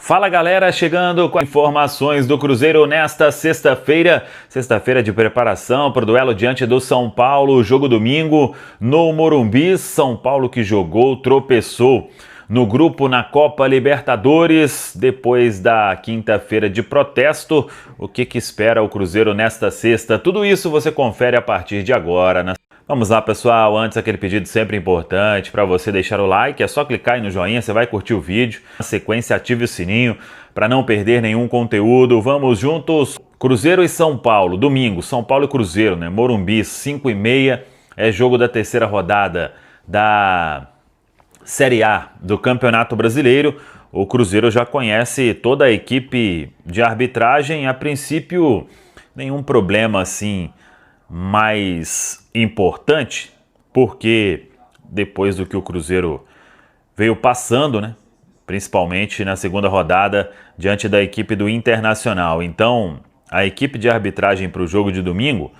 Fala galera, chegando com informações do Cruzeiro nesta sexta-feira de preparação para o duelo diante do São Paulo, jogo domingo no Morumbi. São Paulo que jogou, tropeçou no grupo na Copa Libertadores, depois da quinta-feira de protesto. O que espera o Cruzeiro nesta sexta? Tudo isso você confere a partir de agora. Vamos lá, pessoal, antes aquele pedido sempre importante para você deixar o like, é só clicar aí no joinha, você vai curtir o vídeo. Na sequência, ative o sininho para não perder nenhum conteúdo. Vamos juntos. Cruzeiro e São Paulo, domingo, São Paulo e Cruzeiro, né? Morumbi, 5h30, é jogo da terceira rodada da Série A do Campeonato Brasileiro. O Cruzeiro já conhece toda a equipe de arbitragem, a princípio nenhum problema assim mais importante, porque depois do que o Cruzeiro veio passando, né, principalmente na segunda rodada diante da equipe do Internacional. Então, a equipe de arbitragem para o jogo de domingo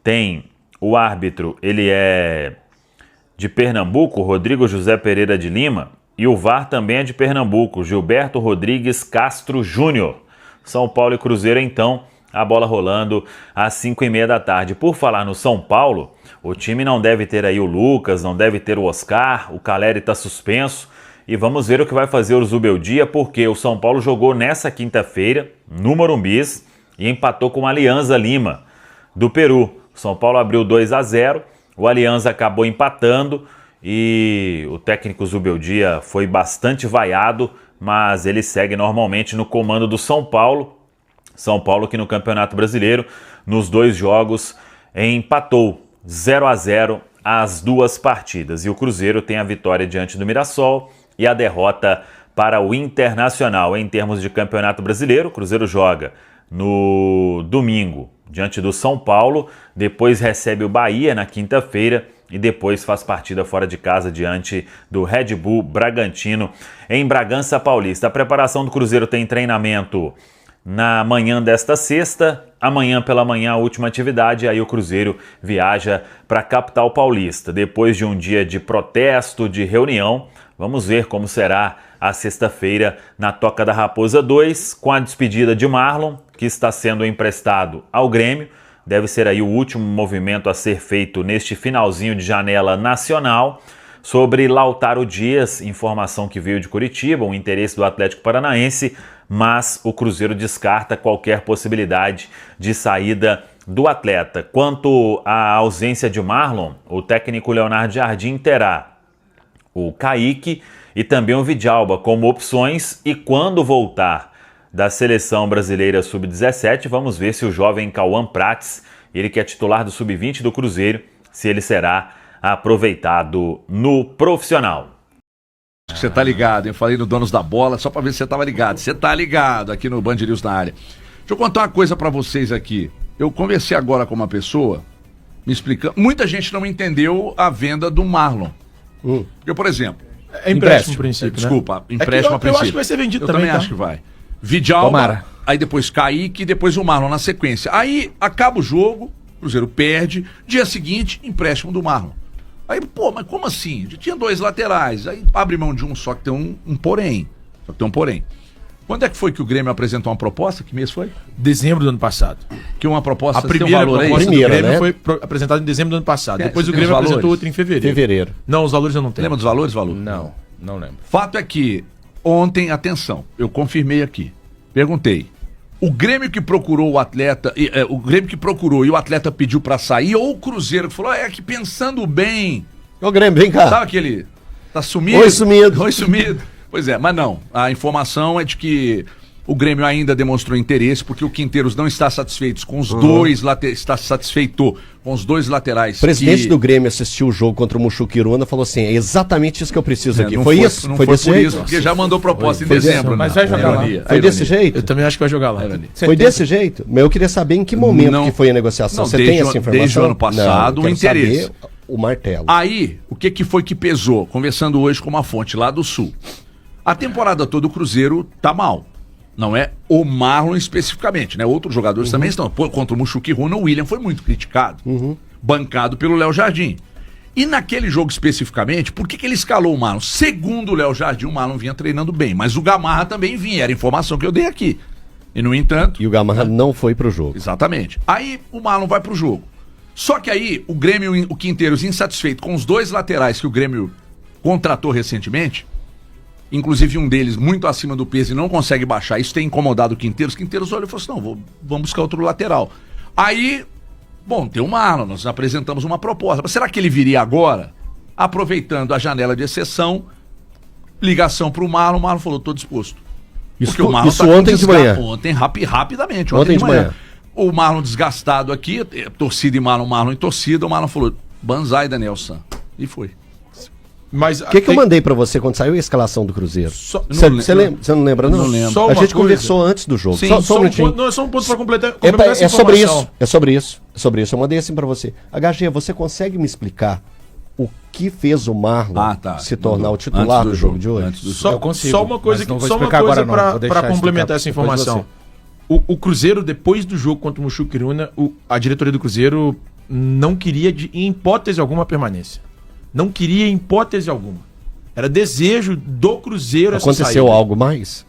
tem o árbitro, ele é de Pernambuco, Rodrigo José Pereira de Lima, e o VAR também é de Pernambuco, Gilberto Rodrigues Castro Júnior. São Paulo e Cruzeiro, então, a bola rolando às 5h30 da tarde. Por falar no São Paulo, o time não deve ter aí o Lucas, não deve ter o Oscar, o Caleri está suspenso. E vamos ver o que vai fazer o Zubeldia, porque o São Paulo jogou nessa quinta-feira no Morumbi e empatou com o Alianza Lima, do Peru. O São Paulo abriu 2-0, o Alianza acabou empatando e o técnico Zubeldia foi bastante vaiado, mas ele segue normalmente no comando do São Paulo. São Paulo que no Campeonato Brasileiro, nos 2 jogos, empatou 0-0 as 2 partidas. E o Cruzeiro tem a vitória diante do Mirassol e a derrota para o Internacional. Em termos de Campeonato Brasileiro, o Cruzeiro joga no domingo diante do São Paulo, depois recebe o Bahia na quinta-feira e depois faz partida fora de casa diante do Red Bull Bragantino em Bragança Paulista. A preparação do Cruzeiro tem treinamento na manhã desta sexta, amanhã pela manhã a última atividade, aí o Cruzeiro viaja para a capital paulista. Depois de um dia de protesto, de reunião, vamos ver como será a sexta-feira na Toca da Raposa 2, com a despedida de Marlon, que está sendo emprestado ao Grêmio. Deve ser aí o último movimento a ser feito neste finalzinho de janela nacional. Sobre Lautaro Dias, informação que veio de Curitiba, o interesse do Atlético Paranaense, mas o Cruzeiro descarta qualquer possibilidade de saída do atleta. Quanto à ausência de Marlon, o técnico Leonardo Jardim terá o Kaique e também o Vidalba como opções, e quando voltar da seleção brasileira sub-17, vamos ver se o jovem Cauã Prates, ele que é titular do sub-20 do Cruzeiro, se ele será aproveitado no profissional. Você tá ligado, eu falei no Donos da Bola, só pra ver se você tava ligado. Você tá ligado aqui no Band News na área. Deixa eu contar uma coisa pra vocês aqui. Eu conversei agora com uma pessoa, me explicando. Muita gente não entendeu a venda do Marlon. Porque, por exemplo... É empréstimo, princípio, desculpa, né? empréstimo a princípio. Eu acho que vai ser vendido eu também, acho que vai. Vidalba, aí depois Kaique e depois o Marlon na sequência. Aí acaba o jogo, o Cruzeiro perde, dia seguinte, empréstimo do Marlon. Aí, pô, mas como assim? Já tinha 2 laterais, aí abre mão de um, só que tem um porém. Só que tem um porém. Quando é que foi que o Grêmio apresentou uma proposta? Que mês foi? Dezembro do ano passado. Que uma proposta... A primeira proposta do Grêmio, né, foi apresentada em dezembro do ano passado. Depois o Grêmio apresentou outra em fevereiro. Não, os valores eu não tenho. Lembra dos valores, Valu? Não lembro. Fato é que ontem, atenção, eu confirmei aqui. Perguntei. O Grêmio que procurou o atleta, o Grêmio que procurou e o atleta pediu pra sair, ou o Cruzeiro que falou, é que pensando bem... Ô Grêmio, vem cá. Sabe aquele... Tá sumido? Oi, sumido. Oi, sumido. Pois é, mas não. A informação é de que o Grêmio ainda demonstrou interesse, porque o Quinteiros não está satisfeito com os dois está satisfeito com os 2 laterais. O presidente do Grêmio assistiu o jogo contra o Muxuquiruna e falou assim, é exatamente isso que eu preciso aqui. Foi isso? Não foi desse por jeito? isso, porque já mandou proposta em dezembro. Mas vai jogar lá. Foi desse jeito? Eu também acho que vai jogar lá. Foi desse jeito? Mas eu queria saber em que momento que foi a negociação. Você tem essa informação? Desde o ano passado, o interesse. O martelo. Aí, o que foi que pesou? Conversando hoje com uma fonte lá do Sul. A temporada toda o Cruzeiro tá mal. Não é o Marlon especificamente, né? Outros jogadores também estão. Contra o Muxuquiruna, o William foi muito criticado. Bancado pelo Léo Jardim. E naquele jogo especificamente, por que ele escalou o Marlon? Segundo o Léo Jardim, o Marlon vinha treinando bem, mas o Gamarra também vinha, era a informação que eu dei aqui. E no entanto... E o Gamarra não foi pro jogo. Exatamente. Aí o Marlon vai pro jogo. Só que aí o Grêmio, o Quinteiros, insatisfeito com os 2 laterais que o Grêmio contratou recentemente, inclusive um deles muito acima do peso e não consegue baixar, isso tem incomodado o Quinteiros. Quinteiros olhou e falou assim, não, vamos buscar outro lateral. Aí, bom, tem o Marlon, nós apresentamos uma proposta. Mas será que ele viria agora? Aproveitando a janela de exceção, ligação pro Marlon, o Marlon falou, tô disposto. Isso ontem de manhã. Ontem, rapidamente, ontem de manhã. O Marlon desgastado aqui, torcida e Marlon em torcida, o Marlon falou, banzai, Danielson. E foi. Mas o que eu mandei pra você quando saiu a escalação do Cruzeiro? Você não lembra, não? Não lembro. A gente conversou antes do jogo. Sim, só um ponto pra completar essa informação. É sobre isso. Eu mandei assim pra você. HG, você consegue me explicar o que fez o Marlon se tornar o titular do jogo de hoje? Só uma coisa para complementar essa informação. O Cruzeiro, depois do jogo contra o Muxuquiruna, a diretoria do Cruzeiro não queria, em hipótese alguma, permanência. Não queria em hipótese alguma. Era desejo do Cruzeiro essa saída. Aconteceu algo mais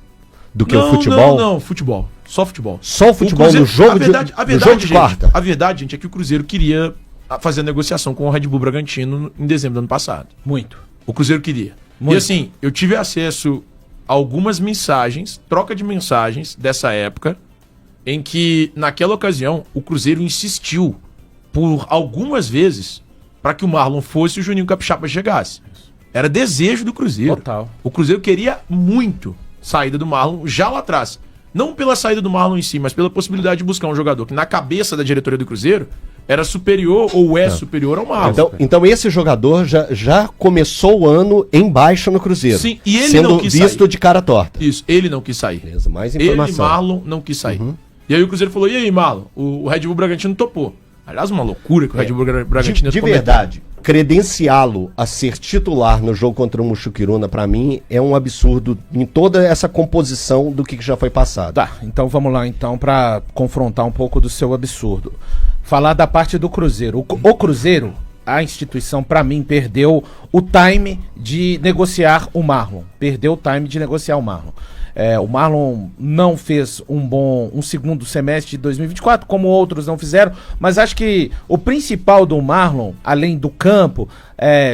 do que o futebol? Não, futebol. Só futebol. Só o futebol no jogo de quarta? A verdade, gente, é que o Cruzeiro queria fazer a negociação com o Red Bull Bragantino em dezembro do ano passado. Muito. O Cruzeiro queria. Muito. E assim, eu tive acesso a algumas mensagens, troca de mensagens dessa época, em que, naquela ocasião, o Cruzeiro insistiu por algumas vezes para que o Marlon fosse e o Juninho Capixaba chegasse. Era desejo do Cruzeiro. Total. O Cruzeiro queria muito saída do Marlon já lá atrás. Não pela saída do Marlon em si, mas pela possibilidade de buscar um jogador que, na cabeça da diretoria do Cruzeiro, era superior ou superior ao Marlon. Então esse jogador já começou o ano em baixa no Cruzeiro. Sim, e ele sendo não quis visto sair. de cara torta. Isso, ele não quis sair. Beleza, mais informação. Ele, Marlon, não quis sair. E aí o Cruzeiro falou, e aí, Marlon? O Red Bull Bragantino topou. Aliás, uma loucura que o Red Bull Bragantino de verdade, credenciá-lo a ser titular no jogo contra o Muxuquiruna, pra mim, é um absurdo em toda essa composição do que já foi passado. Tá, então vamos lá então pra confrontar um pouco do seu absurdo. Falar da parte do Cruzeiro. O Cruzeiro, a instituição, pra mim, perdeu o time de negociar o Marlon. Perdeu o time de negociar o Marlon. O Marlon não fez um segundo semestre de 2024, como outros não fizeram, mas acho que o principal do Marlon, além do campo,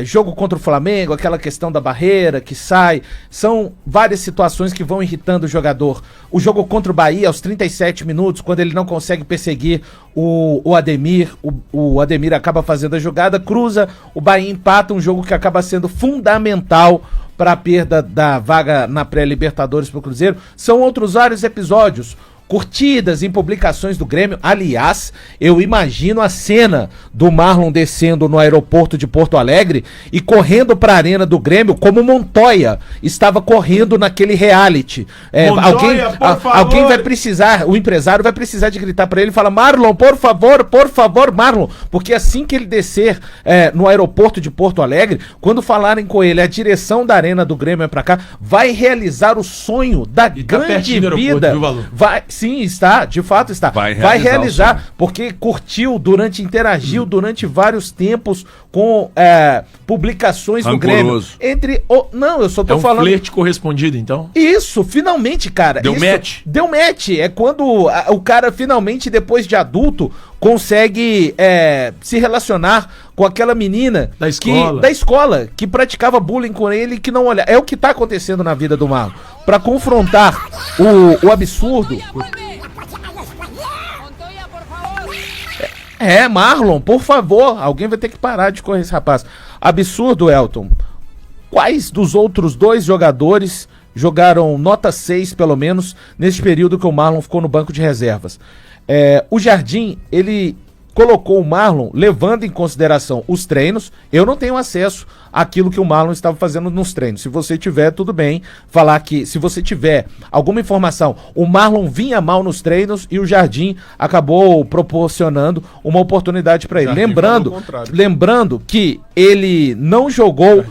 jogo contra o Flamengo, aquela questão da barreira que sai, são várias situações que vão irritando o jogador. O jogo contra o Bahia, aos 37 minutos, quando ele não consegue perseguir o Ademir, o Ademir acaba fazendo a jogada, cruza, o Bahia empata, um jogo que acaba sendo fundamental para a perda da vaga na pré-Libertadores para o Cruzeiro. São outros vários episódios, curtidas em publicações do Grêmio. Aliás, eu imagino a cena do Marlon descendo no aeroporto de Porto Alegre e correndo para a arena do Grêmio como Montoya estava correndo naquele reality. Alguém vai precisar, o empresário vai precisar de gritar para ele e falar: Marlon, por favor, Marlon, porque assim que ele descer no aeroporto de Porto Alegre, quando falarem com ele, a direção da arena do Grêmio é para cá, vai realizar o sonho da grande vida. Sim, está, de fato está. Vai realizar, porque interagiu durante vários tempos com publicações do Grêmio. Não, eu só tô falando. É um flerte correspondido, então? Isso, finalmente, cara. Deu match? Deu match. É quando o cara finalmente, depois de adulto, consegue se relacionar com aquela menina da escola que praticava bullying com ele e que não olha. É o que tá acontecendo na vida do Marlon. Pra confrontar o absurdo. Marlon, por favor. Alguém vai ter que parar de correr esse rapaz. Absurdo, Elton. Quais dos outros 2 jogadores jogaram nota 6, pelo menos, nesse período que o Marlon ficou no banco de reservas? O Jardim, ele colocou o Marlon levando em consideração os treinos. Eu não tenho acesso àquilo que o Marlon estava fazendo nos treinos. Se você tiver, tudo bem. Falar que, se você tiver alguma informação, o Marlon vinha mal nos treinos e o Jardim acabou proporcionando uma oportunidade para ele. Lembrando que ele não jogou.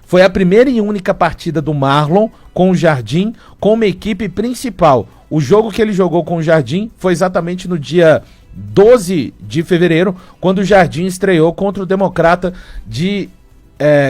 Foi a primeira e única partida do Marlon com o Jardim, com uma equipe principal. O jogo que ele jogou com o Jardim foi exatamente no dia 12 de fevereiro, quando o Jardim estreou contra o Democrata de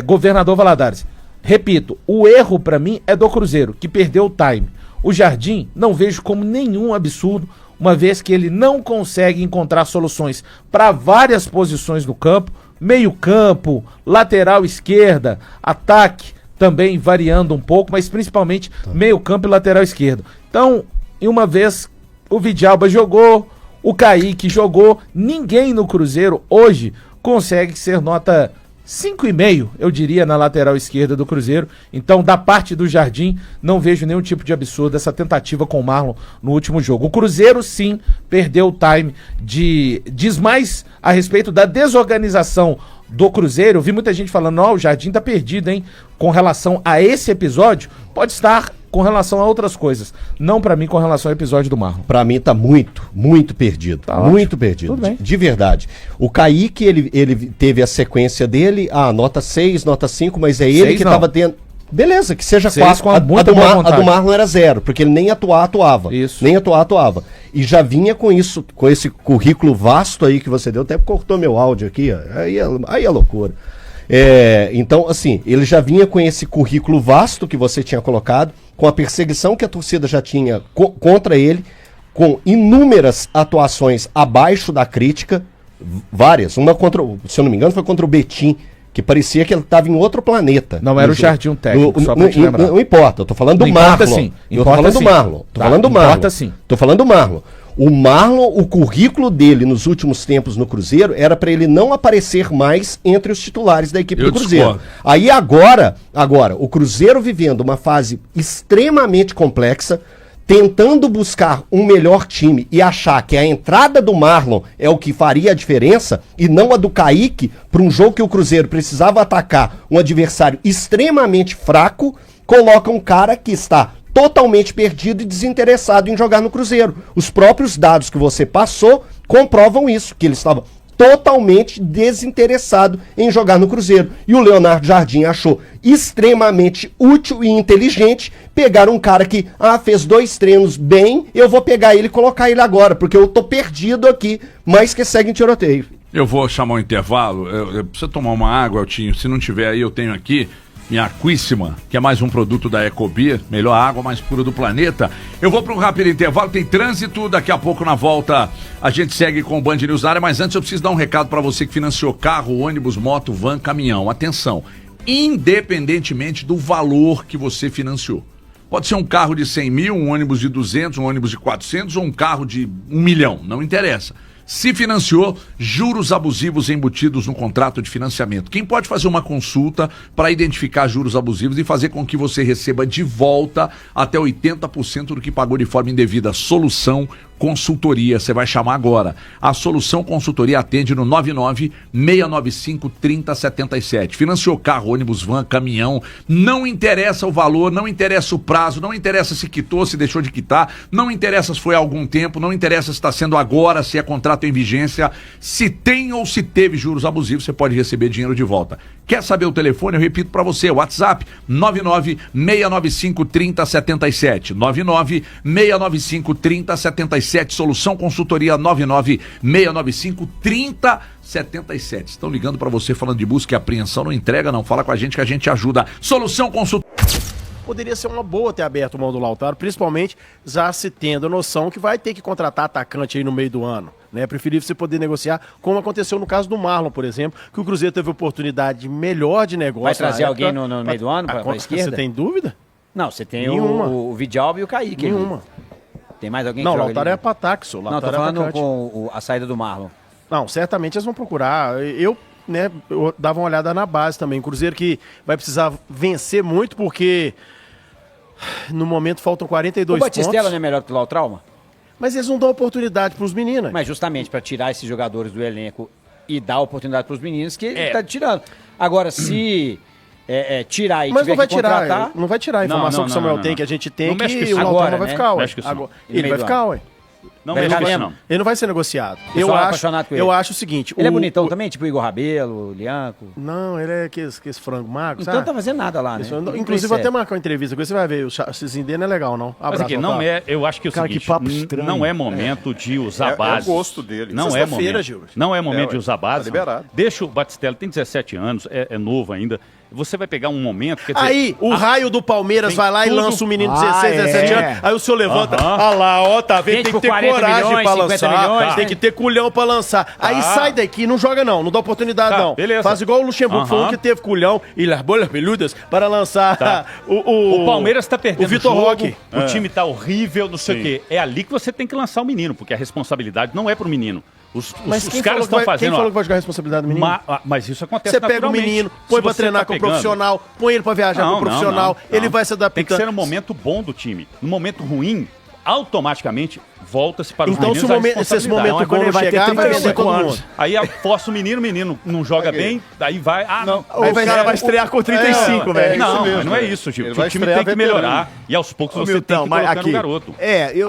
Governador Valadares. Repito, o erro para mim é do Cruzeiro, que perdeu o time. O Jardim não vejo como nenhum absurdo, uma vez que ele não consegue encontrar soluções para várias posições no campo, meio campo, lateral esquerda, ataque também variando um pouco, mas principalmente meio campo e lateral esquerdo. Então, em uma vez o Vidalba jogou, o Kaique jogou, ninguém no Cruzeiro hoje consegue ser nota 5,5, eu diria, na lateral esquerda do Cruzeiro. Então, da parte do Jardim, não vejo nenhum tipo de absurdo essa tentativa com o Marlon no último jogo. O Cruzeiro, sim, perdeu o time diz mais a respeito da desorganização do Cruzeiro. Eu vi muita gente falando, o Jardim tá perdido, hein? Com relação a esse episódio, pode estar com relação a outras coisas. Não pra mim com relação ao episódio do Marlon. Pra mim tá muito perdido. Tá muito ótimo. Perdido. Tudo bem. De verdade. O Kaique, ele teve a sequência dele, nota 6, nota 5, mas é ele que não. Tava tendo... Beleza, que seja 4. A do Marlon era 0, porque ele nem atuava. Isso. Nem atuava. E já vinha com isso, com esse currículo vasto aí que você deu, até cortou meu áudio aqui, ó. Aí é loucura. Então, assim, ele já vinha com esse currículo vasto que você tinha colocado, com a perseguição que a torcida já tinha contra ele, com inúmeras atuações abaixo da crítica, várias. Uma contra, se eu não me engano, foi contra o Betim, que parecia que ele estava em outro planeta. Não era o Jardim técnico, só pra te lembrar. Não importa, eu tô falando do Marlon. Eu tô falando do Marlon. Tô falando do Marlon. Tô falando do Marlon. O Marlon, o currículo dele nos últimos tempos no Cruzeiro era para ele não aparecer mais entre os titulares da equipe do Cruzeiro. Discordo. Aí agora, o Cruzeiro vivendo uma fase extremamente complexa, tentando buscar um melhor time e achar que a entrada do Marlon é o que faria a diferença e não a do Kaique, para um jogo que o Cruzeiro precisava atacar um adversário extremamente fraco, coloca um cara que está totalmente perdido e desinteressado em jogar no Cruzeiro. Os próprios dados que você passou comprovam isso, que ele estava totalmente desinteressado em jogar no Cruzeiro. E o Leonardo Jardim achou extremamente útil e inteligente pegar um cara que fez 2 treinos bem, eu vou pegar ele e colocar ele agora, porque eu tô perdido aqui, mas que segue em tiroteio. Eu vou chamar um intervalo, eu preciso tomar uma água, Altinho, se não tiver aí eu tenho aqui minha Aquíssima, que é mais um produto da Ecobia, melhor água mais pura do planeta. Eu vou para um rápido intervalo, tem trânsito, daqui a pouco na volta a gente segue com o Band News na área, mas antes eu preciso dar um recado para você que financiou carro, ônibus, moto, van, caminhão. Atenção, independentemente do valor que você financiou. Pode ser um carro de 100 mil, um ônibus de 200, um ônibus de 400 ou um carro de 1 milhão, não interessa. Se financiou, juros abusivos embutidos no contrato de financiamento. Quem pode fazer uma consulta para identificar juros abusivos e fazer com que você receba de volta até 80% do que pagou de forma indevida? Solução Consultoria, você vai chamar agora. A Solução Consultoria atende no 99-695-3077. Financiou carro, ônibus, van, caminhão, não interessa o valor, não interessa o prazo, não interessa se quitou, se deixou de quitar, não interessa se foi há algum tempo, não interessa se está sendo agora, se é contrato em vigência, se tem ou se teve juros abusivos, você pode receber dinheiro de volta. Quer saber o telefone? Eu repito para você, WhatsApp 99-695-3077. 99-695-3077. Solução Consultoria 99-695-3077. Estão ligando para você falando de busca e apreensão, não entrega não, fala com a gente que a gente ajuda. Solução Consultoria. Poderia ser uma boa ter aberto mão do Lautaro, principalmente já se tendo a noção que vai ter que contratar atacante aí no meio do ano. Né? Preferível você poder negociar, como aconteceu no caso do Marlon, por exemplo, que o Cruzeiro teve oportunidade melhor de negócio. Vai trazer alguém no meio do ano para a esquerda? Você tem dúvida? Não, você tem o Vidalba e o Kaique. Nenhuma. Tem mais alguém que joga o Lautaro ali? É para ataque, só. Não, tô falando com a saída do Marlon. Não, certamente eles vão procurar. Eu dava uma olhada na base também. Cruzeiro que vai precisar vencer muito, porque no momento faltam 42 pontos. O Batistella não é melhor que o Lautrauma? Mas eles não dão oportunidade para os meninos. Mas justamente para tirar esses jogadores do elenco e dar oportunidade para os meninos que ele está tirando. Agora, se tirar e mas tiver não vai que contratar... tirar, não vai tirar a informação que o Samuel tem, que a gente tem, que o Lautrauma vai ficar, ué. Ele vai ficar, ué. Não, Vai ele ficar vai mesmo? não. Ele não vai ser negociado. Pessoal apaixonado com ele. Eu acho o seguinte... Ele é bonitão também, tipo Igor Rabelo, Lianco. Não, ele é aquele frango magro, Então sabe? tá fazendo nada lá, né? Inclusive, vou até marcar uma entrevista com ele, você vai ver. O chazinho dele não é legal, não. Mas aqui, não é, eu acho que é o Cara, seguinte, que papo estranho. não é momento de usar base. É o gosto dele. Não é Sexta-feira, momento. Gil. Não é momento É, de usar base. tá liberado. Deixa o Batistelli, tem 17 anos, é novo ainda. Você vai pegar um momento, quer dizer... Aí, o raio do Palmeiras vai lá e tudo- lança o menino de 16, 17 anos. Aí o senhor levanta, Aham. lá, ó, tá vendo? Gente, Tem por que ter 40 coragem milhões, pra 50 lançar. milhões, Tem né? que ter culhão pra lançar. Aí sai daqui, não joga não dá oportunidade Tá, não. beleza. Faz igual o Luxemburgo, foi um Aham. que teve culhão e las bolas peludas para lançar Tá. o O Palmeiras tá perdendo o Vitor jogo, Roque. o time tá horrível, não sei o quê. É ali que você tem que lançar o menino, porque a responsabilidade não é pro menino. Os Quem caras estão quem fazendo... falou ó, que vai jogar a responsabilidade do menino? mas isso acontece Você pega o naturalmente. menino, Se põe pra você treinar tá com o pegando- profissional, põe ele pra viajar com o profissional, ele vai se adaptando. Tem que ser no momento bom do time. No momento ruim, automaticamente volta-se para os Então, se, meninos se esse momento a bom não chegar, vai vender todo mundo. Aí força o menino não joga bem, daí vai... não. Aí o cara vai estrear com 35, velho. Não, mesmo, mas não é velho. isso, Gil. Ele O vai time estrear tem que veterano. melhorar e aos poucos Ô, você Milton, tem que mas colocar aqui- no garoto.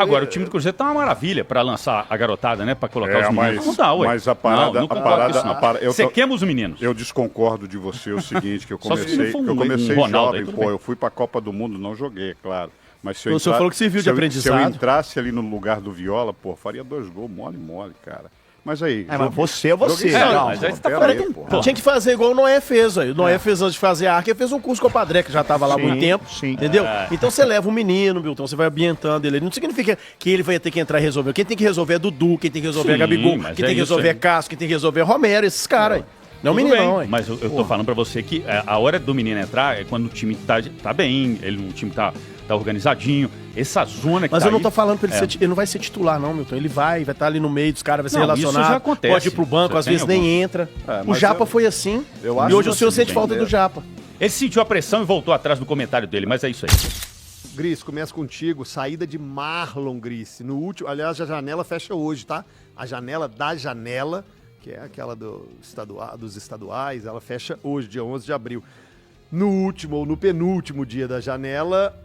Agora, o time do Cruzeiro tá uma maravilha para lançar a garotada, né? Para colocar os meninos. Não dá, ué. mas a parada- não a concordo parada- com isso, não. a parada- eu tô- Sequemos os meninos. Eu disconcordo de você o seguinte, que eu Só se comecei, não for que eu um comecei Ronaldo aí, jovem, tudo pô, bem. eu fui pra Copa do Mundo, não joguei, é claro. Mas se eu, O senhor falou que serviu de se eu aprendizado. entrasse ali no lugar do Viola, pô, faria 2 gols, mole, cara. Mas aí... mas você é você. joguei- Não, mas aí você tá pera falando aí, que- pô. pô. Tinha que fazer igual o Noé fez aí. O Noé fez antes de fazer arco, ele fez um curso com o Padré, que já tava lá há muito tempo. sim. Entendeu? Então você leva o menino, Milton, você vai ambientando ele. Não significa que ele vai ter que entrar e resolver. Quem tem que resolver é Dudu, quem tem que resolver é Sim, Gabigol, mas quem é tem que isso resolver é aí. Cássio, quem tem que resolver é Romero, esses caras aí. Não é o Tudo menino, bem, não, hein? mas eu tô falando pra você que a hora do menino entrar é quando o time tá bem, o time tá organizadinho. Essa zona que Mas tá eu não aí- tô falando pra ele ser. Ele não vai ser titular, não, Milton. Ele vai estar ali no meio dos caras, vai ser Não, isso relacionado. já acontece. Pode ir pro banco, Você às tem vezes nem entra. É, O mas Japa eu- foi assim. eu E acho hoje o senhor assim, sente falta entender. do Japa. Ele sentiu a pressão e voltou atrás do comentário dele, mas é isso aí. Gris, começa contigo. Saída de Marlon, Gris. No último, aliás, a janela fecha hoje, tá? A janela da janela, que é aquela dos estaduais, ela fecha hoje, dia 11 de abril. No último ou no penúltimo dia da janela,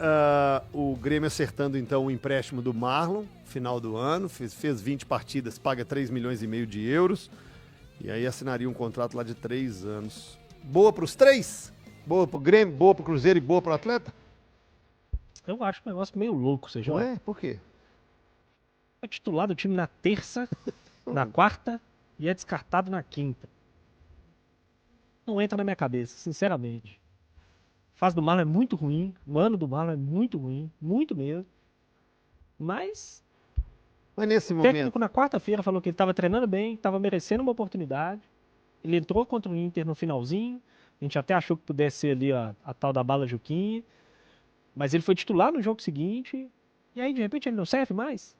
o Grêmio acertando então o empréstimo do Marlon, final do ano, fez 20 partidas, paga 3,5 milhões de euros, e aí assinaria um contrato lá de 3 anos. Boa para os três? Boa para o Grêmio, boa para o Cruzeiro e boa para o Atleta? Eu acho um negócio meio louco, você joga. Ué, por quê? É titular do time na terça, na quarta e é descartado na quinta. Não entra na minha cabeça, sinceramente. A fase do Marlon é muito ruim, o ano do Marlon é muito ruim, muito mesmo. Mas Mas nesse o momento... técnico na quarta-feira falou que ele estava treinando bem, estava merecendo uma oportunidade. Ele entrou contra o Inter no finalzinho. A gente até achou que pudesse ser ali a tal da bala Juquinha. Mas ele foi titular no jogo seguinte. E aí, de repente, ele não serve mais.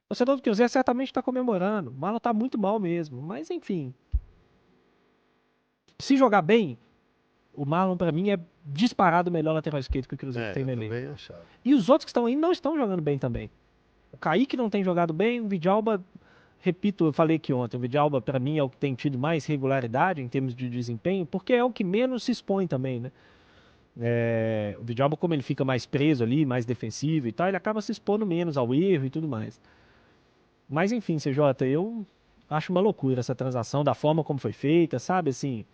O torcedor do Cruzeiro certamente está comemorando. O Marlon está muito mal mesmo. Mas, enfim. Se jogar bem, o Marlon, para mim, é disparado o melhor lateral esquerdo que o Cruzeiro tem no elenco. também achava. E os outros que estão aí não estão jogando bem também. O Kaique não tem jogado bem, o Vidalba, repito, eu falei aqui ontem, o Vidalba para mim é o que tem tido mais regularidade em termos de desempenho, porque é o que menos se expõe também, né? O Vidalba, como ele fica mais preso ali, mais defensivo e tal, ele acaba se expondo menos ao erro e tudo mais. Mas enfim, CJ, eu acho uma loucura essa transação, da forma como foi feita, sabe? Assim,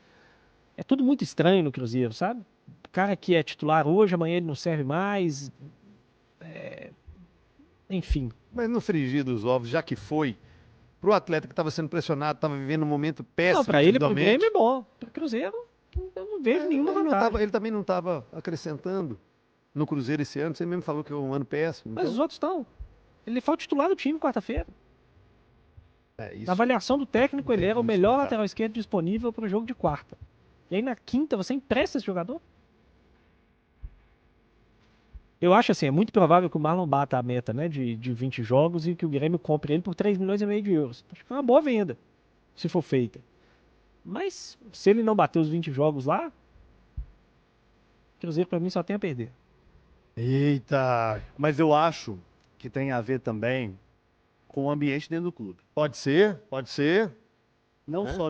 é tudo muito estranho no Cruzeiro, sabe? O cara que é titular hoje, amanhã ele não serve mais. Enfim. Mas no frigir dos ovos, já que foi, pro atleta que estava sendo pressionado, estava vivendo um momento péssimo. Não, pra ele, pro individualmente, Grêmio é bom. Pro Cruzeiro, eu não vejo nenhuma ele, não vantagem. tava- ele também não estava acrescentando no Cruzeiro esse ano. Você mesmo falou que é um ano péssimo. Mas então- os outros estão. Ele foi o titular do time quarta-feira. isso. Na avaliação do técnico, ele era o melhor lateral esquerdo disponível para o jogo de quarta. E aí na quinta, você empresta esse jogador? Eu acho assim, é muito provável que o Marlon bata a meta, né, de 20 jogos e que o Grêmio compre ele por 3,5 milhões de euros. Acho que é uma boa venda, se for feita. Mas, se ele não bater os 20 jogos lá, o Cruzeiro pra mim só tem a perder. Eita! Mas eu acho que tem a ver também com o ambiente dentro do clube. Pode ser, pode ser. Não só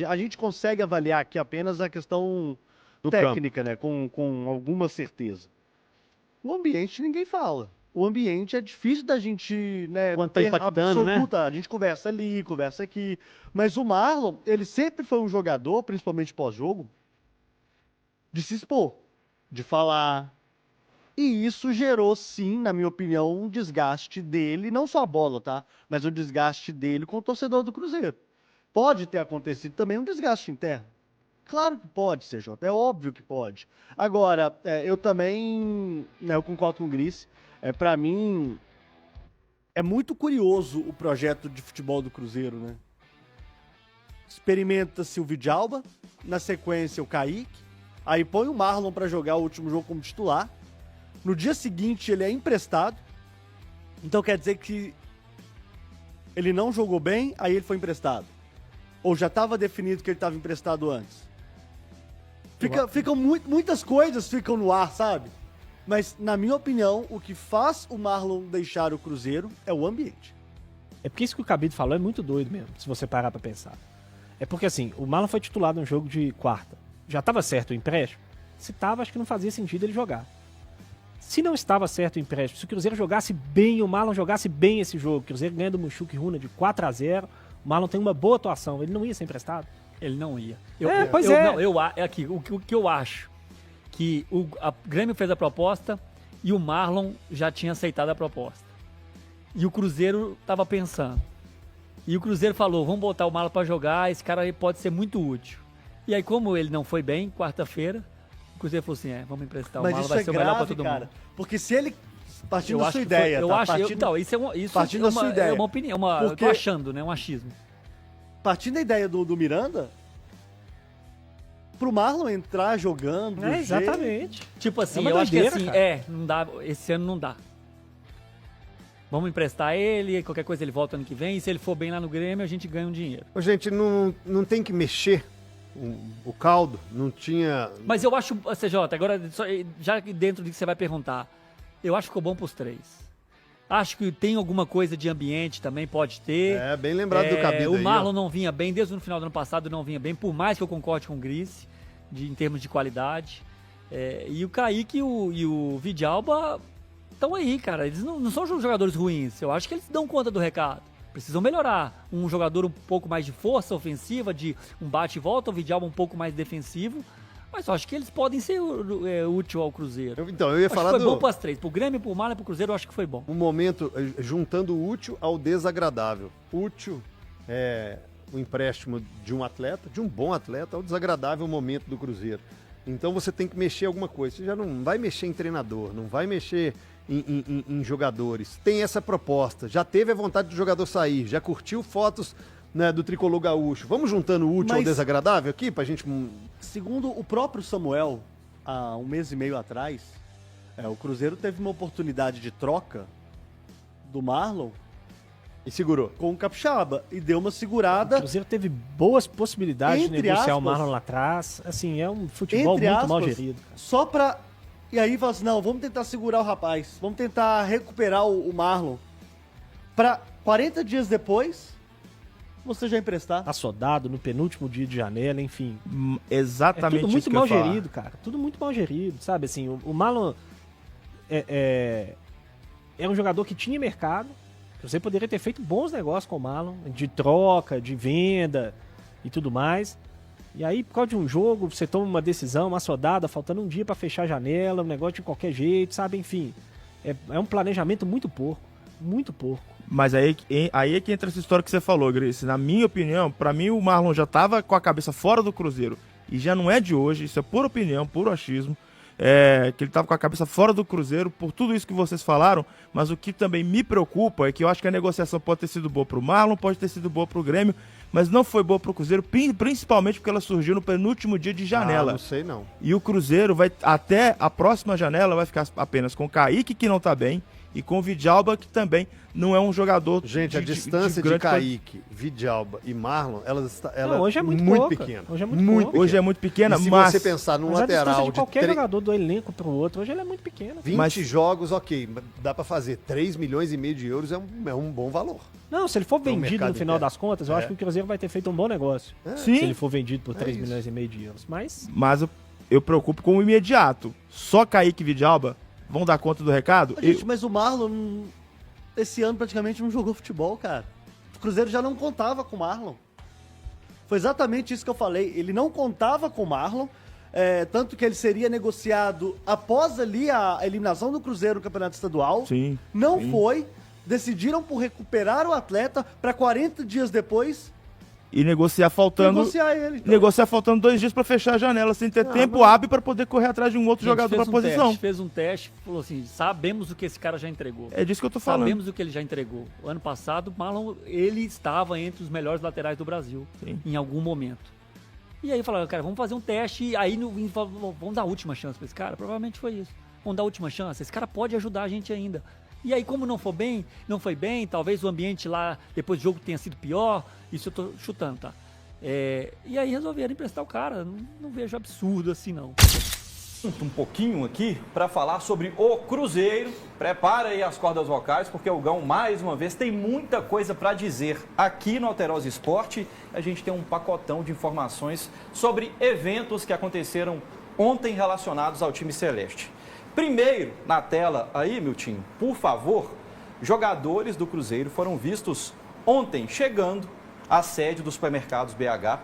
a gente consegue avaliar aqui apenas a questão Do técnica, né? Com alguma certeza. O ambiente ninguém fala. o ambiente é difícil da gente, né, Quando tá impactando, né? A gente conversa ali, conversa aqui. Mas o Marlon, ele sempre foi um jogador, principalmente pós-jogo, de se expor, de falar. E isso gerou, sim, na minha opinião, um desgaste dele, não só a bola, tá? Mas um desgaste dele com o torcedor do Cruzeiro. Pode ter acontecido também um desgaste interno. Claro que pode, CJ, é óbvio que pode. Agora, eu também, né, eu concordo com o Gris, para mim, é muito curioso o projeto de futebol do Cruzeiro, né? Experimenta-se o Vidalba, na sequência o Kaique, aí põe o Marlon para jogar o último jogo como titular. No dia seguinte ele é emprestado, então quer dizer que ele não jogou bem, aí ele foi emprestado. Ou já estava definido que ele estava emprestado antes. Muitas coisas ficam no ar, sabe? Mas, na minha opinião, o que faz o Marlon deixar o Cruzeiro é o ambiente. É porque isso que o Cabide falou é muito doido mesmo, se você parar pra pensar. É porque, assim, o Marlon foi titular num jogo de quarta. Já estava certo o empréstimo? Se estava, acho que não fazia sentido ele jogar. Se não estava certo o empréstimo, se o Cruzeiro jogasse bem, o Marlon jogasse bem esse jogo, o Cruzeiro ganha do Mushuc Runa de 4-0, o Marlon tem uma boa atuação, ele não ia ser emprestado? Ele não ia. O que eu acho, que o Grêmio fez a proposta e o Marlon já tinha aceitado a proposta. E o Cruzeiro estava pensando. E o Cruzeiro falou, vamos botar o Marlon para jogar, esse cara aí pode ser muito útil. E aí, como ele não foi bem, quarta-feira, o Cruzeiro falou assim, vamos emprestar o Marlon, vai ser o melhor para todo mundo. Porque se ele, partindo da sua ideia, é uma opinião, eu tô achando, né, um achismo. Partindo da ideia do Miranda, pro Marlon entrar jogando. Exatamente. Tipo assim, eu acho que assim, não dá, esse ano não dá. Vamos emprestar ele, qualquer coisa ele volta ano que vem, e se ele for bem lá no Grêmio, a gente ganha um dinheiro. Gente, não tem que mexer o caldo, não tinha... Mas eu acho, CJ, agora, já dentro do que você vai perguntar, eu acho que ficou bom pros três. Acho que tem alguma coisa de ambiente também, pode ter. Bem lembrado do Cabide. O Marlon não vinha bem, desde o final do ano passado não vinha bem, por mais que eu concorde com o Gris, em termos de qualidade. E o Kaique e o Vidalba estão aí, cara. Eles não são jogadores ruins. Eu acho que eles dão conta do recado. Precisam melhorar. Um jogador um pouco mais de força ofensiva, de um bate e volta, o Vidalba um pouco mais defensivo. Mas eu acho que eles podem ser útil ao Cruzeiro. Então, eu ia falar foi bom para as três. Pro Grêmio, pro Marlon e pro Cruzeiro, eu acho que foi bom. Um momento juntando o útil ao desagradável. Útil é o empréstimo de um atleta, de um bom atleta, ao desagradável momento do Cruzeiro. Então você tem que mexer alguma coisa. Você já não vai mexer em treinador, não vai mexer em jogadores. Tem essa proposta. Já teve a vontade do jogador sair, já curtiu fotos, né, do tricolor gaúcho. Vamos juntando o útil ao desagradável aqui pra gente... Segundo o próprio Samuel, há um mês e meio atrás, o Cruzeiro teve uma oportunidade de troca do Marlon e segurou com o Capixaba e deu uma segurada. O Cruzeiro teve boas possibilidades de negociar o Marlon lá atrás. Assim, é um futebol muito mal gerido. Cara. Só pra... E aí fala assim, não, vamos tentar segurar o rapaz, vamos tentar recuperar o Marlon. Pra 40 dias depois... você já emprestar. Assodado no penúltimo dia de janela, enfim. Exatamente tudo isso muito mal gerido, cara. Tudo muito mal gerido, sabe? Assim, o Marlon é um jogador que tinha mercado. Você poderia ter feito bons negócios com o Marlon, de troca, de venda e tudo mais. E aí, por causa de um jogo, você toma uma decisão, uma assodada, faltando um dia pra fechar a janela, um negócio de qualquer jeito, sabe? Enfim, é um planejamento muito porco. Muito porco. Mas aí é que entra essa história que você falou, Grace. Na minha opinião, pra mim o Marlon já tava com a cabeça fora do Cruzeiro. E já não é de hoje, isso é pura opinião, puro achismo. Que ele tava com a cabeça fora do Cruzeiro, por tudo isso que vocês falaram. Mas o que também me preocupa é que eu acho que a negociação pode ter sido boa pro Marlon, pode ter sido boa pro Grêmio, mas não foi boa pro Cruzeiro, principalmente porque ela surgiu no penúltimo dia de janela. Não sei não. E o Cruzeiro vai, até a próxima janela, vai ficar apenas com o Kaique, que não tá bem, e com o Vidalba, que também não é um jogador... Gente, a distância de Kaique, Vidalba e Marlon, ela hoje é muito pequena. Hoje é muito pouca. Hoje é muito pequena, e se mas... você pensar num mas lateral... a distância de qualquer jogador do elenco pro outro, hoje ela é muito pequena. 20 jogos, ok, dá pra fazer 3,5 milhões de euros, é um bom valor. Não, se ele for vendido no final das contas, eu acho que o Cruzeiro vai ter feito um bom negócio. Sim. Se ele for vendido por 3,5 milhões de euros. Mas eu preocupo com o imediato. Só Kaique e Vidalba vão dar conta do recado. Gente, mas o Marlon, esse ano praticamente não jogou futebol, cara. O Cruzeiro já não contava com o Marlon. Foi exatamente isso que eu falei. Ele não contava com o Marlon, tanto que ele seria negociado após ali a eliminação do Cruzeiro no Campeonato Estadual. Sim. Não foi. Decidiram por recuperar o atleta para 40 dias depois... E negociar faltando 2 dias para fechar a janela, sem ter tempo hábil para poder correr atrás de um outro jogador para posição. Fez um teste, falou assim, sabemos o que esse cara já entregou. É disso que eu tô falando. Sabemos o que ele já entregou. O ano passado, o Marlon, ele estava entre os melhores laterais do Brasil, em algum momento. E aí falaram, cara, vamos fazer um teste, e aí vamos dar a última chance para esse cara. Provavelmente foi isso. Vamos dar a última chance, esse cara pode ajudar a gente ainda. E aí, como não foi bem, talvez o ambiente lá, depois do jogo, tenha sido pior. Isso eu tô chutando, tá? E aí resolveram emprestar o cara. Não vejo absurdo assim, não. Um pouquinho aqui para falar sobre o Cruzeiro. Prepara aí as cordas vocais, porque o Gão, mais uma vez, tem muita coisa para dizer aqui no Alterosa Esporte. A gente tem um pacotão de informações sobre eventos que aconteceram ontem relacionados ao time celeste. Primeiro, na tela aí, Miltinho, por favor, jogadores do Cruzeiro foram vistos ontem chegando à sede dos supermercados BH,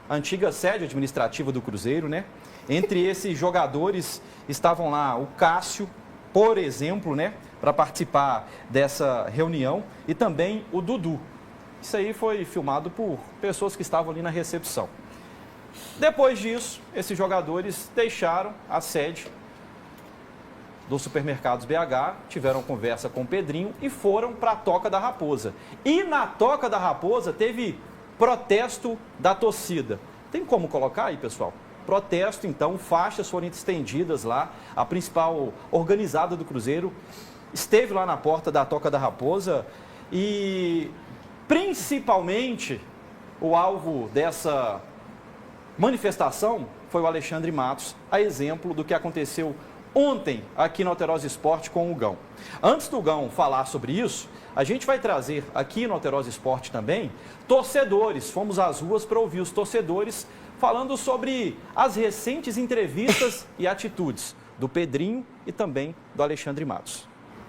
a antiga sede administrativa do Cruzeiro, né? Entre esses jogadores estavam lá o Cássio, por exemplo, né? Para participar dessa reunião, e também o Dudu. Isso aí foi filmado por pessoas que estavam ali na recepção. Depois disso, esses jogadores deixaram a sede dos supermercados BH, tiveram conversa com o Pedrinho e foram para a Toca da Raposa. E na Toca da Raposa teve protesto da torcida. Tem como colocar aí, pessoal? Protesto, então, faixas foram estendidas lá. A principal organizada do Cruzeiro esteve lá na porta da Toca da Raposa e, principalmente, o alvo dessa manifestação foi o Alexandre Matos, a exemplo do que aconteceu ontem, aqui no Alterosa Esporte com o Gão. Antes do Gão falar sobre isso, a gente vai trazer aqui no Alterosa Esporte também torcedores. Fomos às ruas para ouvir os torcedores falando sobre as recentes entrevistas e atitudes do Pedrinho e também do Alexandre Matos.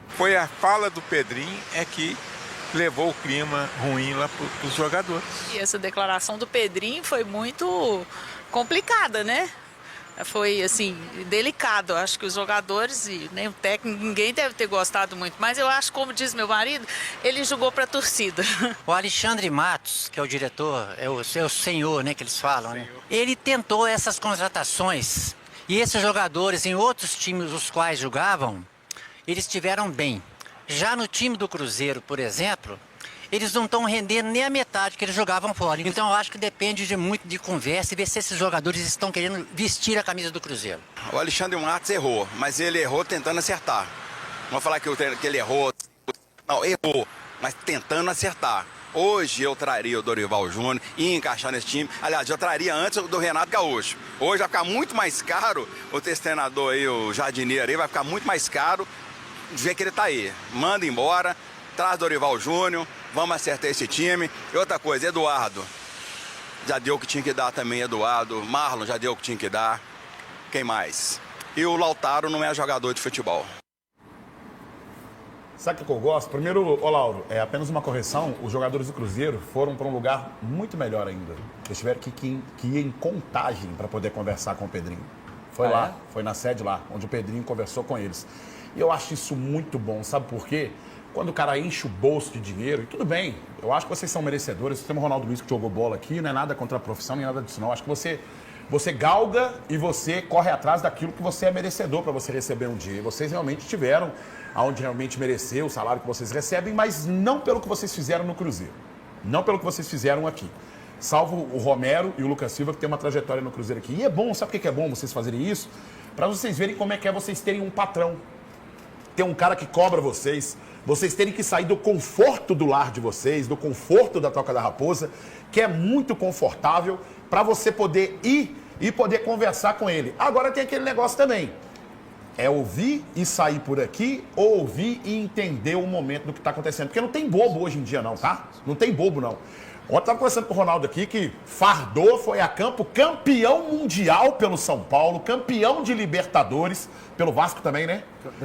Foi a fala do Pedrinho que levou o clima ruim lá para os jogadores. E essa declaração do Pedrinho foi muito complicada, né? Foi, assim, delicado. Acho que os jogadores e nem o técnico, ninguém deve ter gostado muito. Mas eu acho, como diz meu marido, ele jogou para a torcida. O Alexandre Matos, que é o diretor, é o senhor, né, que eles falam, né? Ele tentou essas contratações. E esses jogadores, em outros times os quais jogavam, eles estiveram bem. Já no time do Cruzeiro, por exemplo, eles não estão rendendo nem a metade que eles jogavam fora. Então eu acho que depende de muito de conversa e ver se esses jogadores estão querendo vestir a camisa do Cruzeiro. O Alexandre Matos errou, mas ele errou tentando acertar. Não vou falar que ele errou. Não, errou, mas tentando acertar. Hoje eu traria o Dorival Júnior e encaixar nesse time. Aliás, eu traria antes do Renato Gaúcho. Hoje vai ficar muito mais caro o treinador aí, o jardineiro aí, vai ficar muito mais caro do jeito que ele tá aí. Manda embora, traz Dorival Júnior. Vamos acertar esse time. E outra coisa, Eduardo. Já deu o que tinha que dar também, Eduardo. Marlon já deu o que tinha que dar. Quem mais? E o Lautaro não é jogador de futebol. Sabe o que eu gosto? Primeiro, Lauro, apenas uma correção. Os jogadores do Cruzeiro foram para um lugar muito melhor ainda. Eles tiveram que ir em Contagem para poder conversar com o Pedrinho. Foi lá, foi na sede lá, onde o Pedrinho conversou com eles. E eu acho isso muito bom, sabe por quê? Quando o cara enche o bolso de dinheiro, e tudo bem, eu acho que vocês são merecedores. Tem o Ronaldo Luiz que jogou bola aqui, não é nada contra a profissão, nem nada disso não. Eu acho que você galga e você corre atrás daquilo que você é merecedor para você receber um dia. E vocês realmente tiveram aonde realmente mereceu o salário que vocês recebem, mas não pelo que vocês fizeram no Cruzeiro. Não pelo que vocês fizeram aqui. Salvo o Romero e o Lucas Silva, que tem uma trajetória no Cruzeiro aqui. E é bom, sabe por que é bom vocês fazerem isso? Para vocês verem como é que é vocês terem um patrão. Ter um cara que cobra vocês. Vocês terem que sair do conforto do lar de vocês, do conforto da Toca da Raposa, que é muito confortável, para você poder ir e poder conversar com ele. Agora tem aquele negócio também. É ouvir e sair por aqui, ou ouvir e entender o momento do que está acontecendo. Porque não tem bobo hoje em dia não, tá? Não tem bobo não. Ontem estava conversando com o Ronaldo aqui que fardou, foi a campo, campeão mundial pelo São Paulo, campeão de Libertadores, pelo Vasco também, né?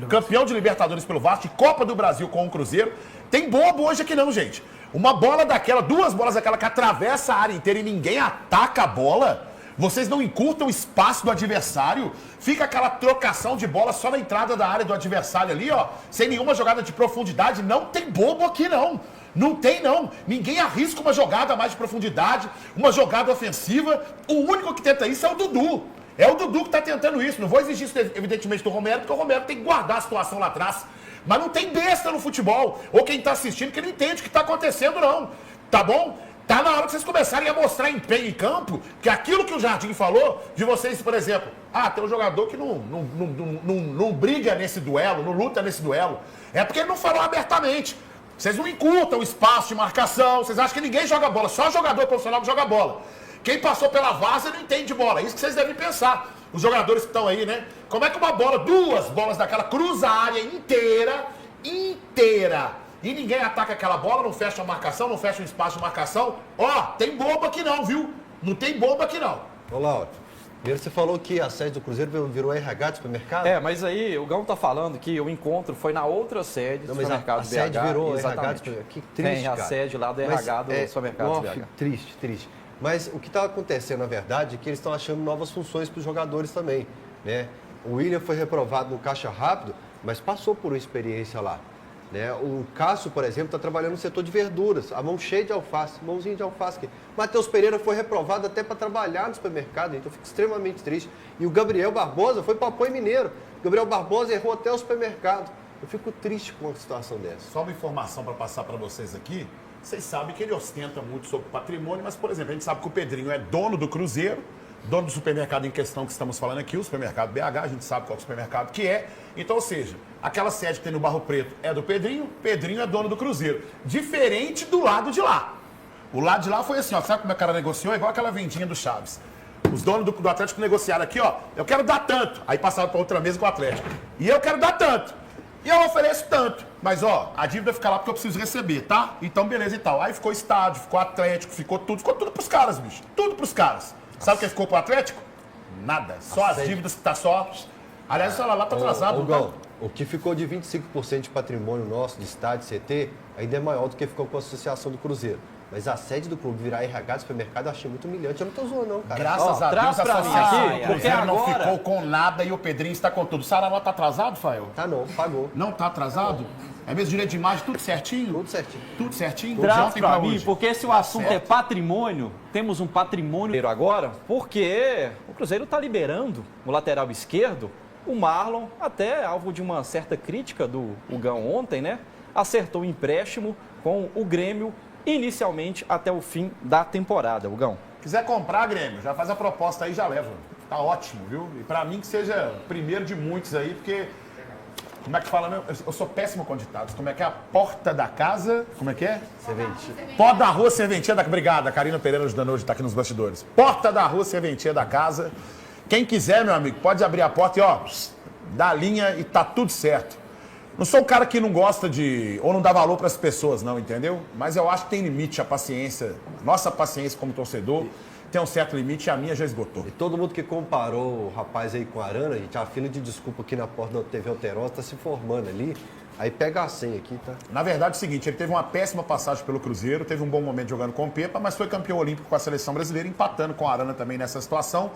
Campeão de Libertadores pelo Vasco, Copa do Brasil com o Cruzeiro. Tem bobo hoje aqui não, gente. Uma bola daquela, 2 bolas daquela que atravessa a área inteira e ninguém ataca a bola. Vocês não encurtam o espaço do adversário. Fica aquela trocação de bola só na entrada da área do adversário ali, ó. Sem nenhuma jogada de profundidade. Não tem bobo aqui, não. Não tem, não. Ninguém arrisca uma jogada mais de profundidade, uma jogada ofensiva. O único que tenta isso é o Dudu. É o Dudu que tá tentando isso. Não vou exigir isso, evidentemente, do Romero, porque o Romero tem que guardar a situação lá atrás. Mas não tem besta no futebol. Ou quem tá assistindo que não entende o que tá acontecendo, não. Tá bom? Tá na hora que vocês começarem a mostrar empenho em campo, que aquilo que o Jardim falou, de vocês, por exemplo, tem um jogador que não briga nesse duelo, não luta nesse duelo. É porque ele não falou abertamente. Vocês não encurtam o espaço de marcação, vocês acham que ninguém joga bola, só jogador profissional que joga bola. Quem passou pela várzea não entende bola, é isso que vocês devem pensar. Os jogadores que estão aí, né? Como é que uma bola, 2 bolas daquela, cruza a área inteira, e ninguém ataca aquela bola, não fecha a marcação, não fecha o espaço de marcação. Tem bomba aqui não, viu? Não tem bomba aqui não. Ô, Lauro, primeiro você falou que a sede do Cruzeiro virou RH de supermercado? Mas aí o Gão tá falando que o encontro foi na outra sede do supermercado BH. A sede virou RH de supermercado. Que triste, Tem a sede lá do RH do supermercado BH. Triste. Mas o que está acontecendo, na verdade, é que eles estão achando novas funções para os jogadores também, né? O William foi reprovado no caixa rápido, mas passou por uma experiência lá. Né? O Cássio, por exemplo, está trabalhando no setor de verduras, a mão cheia de alface, mãozinha de alface. Matheus Pereira foi reprovado até para trabalhar no supermercado, então eu fico extremamente triste. E o Gabriel Barbosa foi para Apoio Mineiro. Gabriel Barbosa errou até o supermercado. Eu fico triste com uma situação dessa. Só uma informação para passar para vocês aqui. Vocês sabem que ele ostenta muito sobre patrimônio, mas, por exemplo, a gente sabe que o Pedrinho é dono do Cruzeiro, dono do supermercado em questão que estamos falando aqui, o supermercado BH, a gente sabe qual é o supermercado que é. Então, ou seja, aquela sede que tem no Barro Preto é do Pedrinho, Pedrinho é dono do Cruzeiro. Diferente do lado de lá. O lado de lá foi assim, ó, sabe como o cara negociou? Igual aquela vendinha do Chaves. Os donos do Atlético negociaram aqui, ó, eu quero dar tanto. Aí passaram para outra mesa com o Atlético. E eu quero dar tanto. E eu ofereço tanto. Mas, ó, a dívida fica lá porque eu preciso receber, tá? Então, beleza e tal. Aí ficou estádio, ficou Atlético, ficou tudo pros caras, bicho. Tudo pros caras. Sabe o que ficou pro Atlético? Nada. Só as dívidas que tá só... Aliás, olha lá, tá atrasado. O que ficou de 25% de patrimônio nosso, de estádio, CT, ainda é maior do que ficou com a Associação do Cruzeiro. Mas a sede do clube virar RH do supermercado eu achei muito humilhante. Eu não tô zoando, não, cara. Graças a Deus, a associação do Cruzeiro não ficou com nada e o Pedrinho está com tudo. O Saravá tá atrasado, Fael? Tá não, pagou. Não tá atrasado? É mesmo direito de imagem, tudo certinho? Tudo certinho. Tudo certinho? Traz pra mim, porque se o assunto é patrimônio, temos um patrimônio agora, porque o Cruzeiro tá liberando o lateral esquerdo, o Marlon, até alvo de uma certa crítica do Gão ontem, né? Acertou o empréstimo com o Grêmio inicialmente até o fim da temporada, o Gão. Quiser comprar, Grêmio, já faz a proposta aí e já leva. Tá ótimo, viu? E pra mim que seja o primeiro de muitos aí, porque... Como é que fala, meu? Eu sou péssimo com ditados. Como é que é? A porta da casa... Como é que é? Serventia. Porta da rua, serventia da... Obrigado, a Karina Pereira ajudando hoje, tá aqui nos bastidores. Porta da rua, serventia da casa. Quem quiser, meu amigo, pode abrir a porta e, ó, dá a linha e tá tudo certo. Não sou um cara que não gosta de... ou não dá valor para as pessoas, não, entendeu? Mas eu acho que tem limite a paciência. Nossa paciência como torcedor tem um certo limite e a minha já esgotou. E todo mundo que comparou o rapaz aí com a Arana, gente, a fila de desculpa aqui na porta da TV Alterosa tá se formando ali. Aí pega a senha aqui, tá? Na verdade é o seguinte, ele teve uma péssima passagem pelo Cruzeiro, teve um bom momento jogando com o Pepa, mas foi campeão olímpico com a seleção brasileira, empatando com a Arana também nessa situação.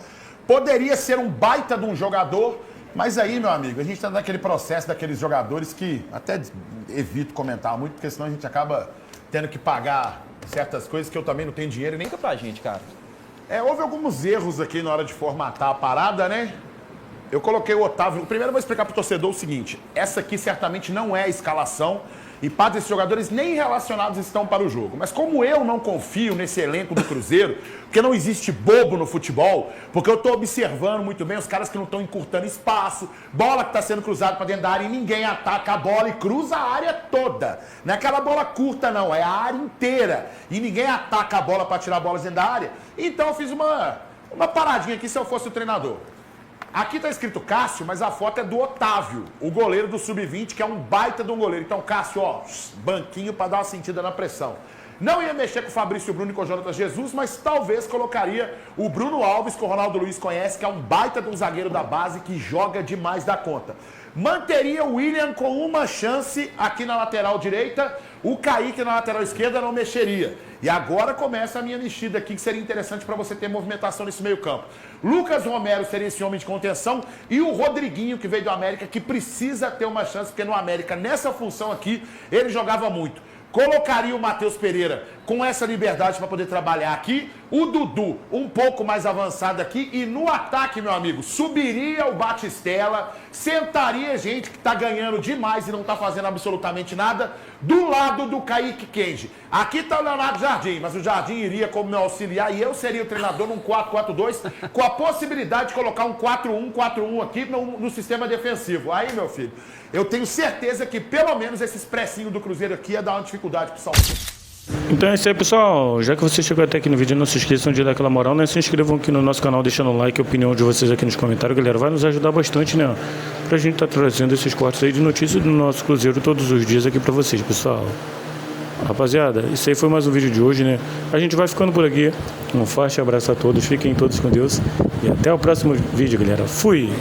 Poderia ser um baita de um jogador, mas aí, meu amigo, a gente tá naquele processo daqueles jogadores que até evito comentar muito, porque senão a gente acaba tendo que pagar certas coisas que eu também não tenho dinheiro e nem pra gente, cara. Houve alguns erros aqui na hora de formatar a parada, né? Eu coloquei o Otávio. Primeiro eu vou explicar pro torcedor o seguinte. Essa aqui certamente não é a escalação e parte desses jogadores nem relacionados estão para o jogo. Mas como eu não confio nesse elenco do Cruzeiro, porque não existe bobo no futebol, porque eu tô observando muito bem os caras que não estão encurtando espaço, bola que tá sendo cruzada para dentro da área e ninguém ataca a bola e cruza a área toda. Não é aquela bola curta não, é a área inteira. E ninguém ataca a bola para tirar bolas dentro da área. Então eu fiz uma paradinha aqui se eu fosse o treinador. Aqui tá escrito Cássio, mas a foto é do Otávio, o goleiro do Sub-20, que é um baita de um goleiro. Então, Cássio, ó, banquinho para dar uma sentida na pressão. Não ia mexer com o Fabrício Bruno e com o Jonathan Jesus, mas talvez colocaria o Bruno Alves, que o Ronaldo Luiz conhece, que é um baita de um zagueiro da base que joga demais da conta. Manteria o William com uma chance aqui na lateral direita, o Kaique na lateral esquerda não mexeria. E agora começa a minha mexida aqui, que seria interessante para você ter movimentação nesse meio campo. Lucas Romero seria esse homem de contenção e o Rodriguinho, que veio do América, que precisa ter uma chance, porque no América, nessa função aqui, ele jogava muito. Colocaria o Matheus Pereira com essa liberdade para poder trabalhar aqui. O Dudu um pouco mais avançado aqui. E no ataque, meu amigo, subiria o Batistella, sentaria gente que está ganhando demais e não está fazendo absolutamente nada, do lado do Kaique Kenji. Aqui está o Leonardo Jardim, mas o Jardim iria como meu auxiliar e eu seria o treinador num 4-4-2, com a possibilidade de colocar um 4-1-4-1 aqui no sistema defensivo. Aí, meu filho, eu tenho certeza que pelo menos esse expressinho do Cruzeiro aqui ia dar uma dificuldade pro São Paulo. Então é isso aí, pessoal. Já que você chegou até aqui no vídeo, não se esqueçam de dar aquela moral, né? Se inscrevam aqui no nosso canal, deixando o like, a opinião de vocês aqui nos comentários, galera. Vai nos ajudar bastante, né? Pra gente estar trazendo esses cortes aí de notícias do nosso Cruzeiro todos os dias aqui pra vocês, pessoal. Rapaziada, isso aí foi mais um vídeo de hoje, né? A gente vai ficando por aqui. Um forte abraço a todos, fiquem todos com Deus. E até o próximo vídeo, galera. Fui!